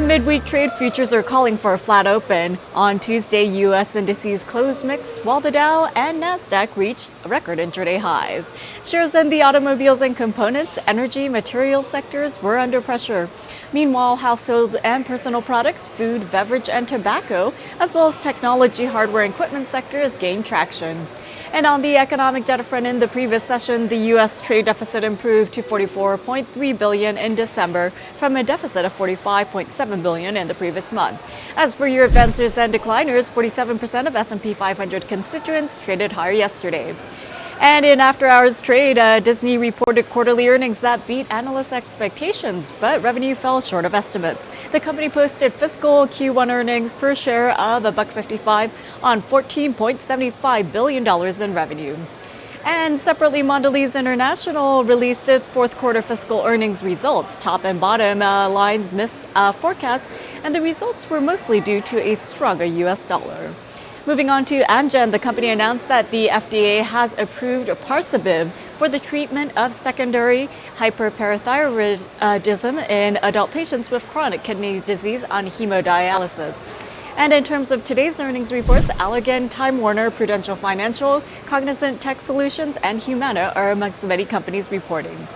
In midweek trade, futures are calling for a flat open. On Tuesday, U.S. indices closed mixed, while the Dow and Nasdaq reached record intraday highs. Shares in the automobiles and components, energy, materials sectors were under pressure. Meanwhile, household and personal products, food, beverage, and tobacco, as well as technology, hardware, and equipment sectors gained traction. And on the economic data front in the previous session, the U.S. trade deficit improved to $44.3 billion in December from a deficit of $45.7 billion in the previous month. As for year advancers and decliners, 47% of S&P 500 constituents traded higher yesterday. And in after-hours trade, Disney reported quarterly earnings that beat analyst expectations, but revenue fell short of estimates. The company posted fiscal Q1 earnings per share of $1.55 on $14.75 billion in revenue. And separately, Mondelez International released its fourth quarter fiscal earnings results. Top and bottom lines missed forecasts, and the results were mostly due to a stronger U.S. dollar. Moving on to Amgen, the company announced that the FDA has approved Parsabiv for the treatment of secondary hyperparathyroidism in adult patients with chronic kidney disease on hemodialysis. And in terms of today's earnings reports, Allergan, Time Warner, Prudential Financial, Cognizant Tech Solutions, and Humana are amongst the many companies reporting.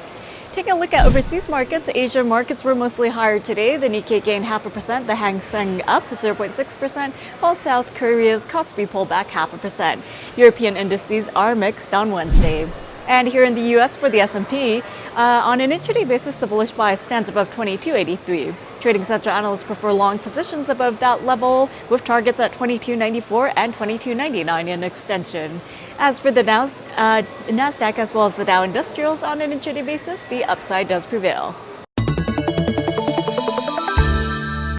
Taking a look at overseas markets, Asian markets were mostly higher today. The Nikkei gained 0.5%, the Hang Seng up 0.6%, while South Korea's Kospi pulled back 0.5%. European indices are mixed on Wednesday. And here in the U.S. for the S&P, on an intraday basis, the bullish bias stands above 2283. Trading Central analysts prefer long positions above that level, with targets at 2294 and 2299 in extension. As for the Nasdaq as well as the Dow Industrials on an intraday basis, the upside does prevail.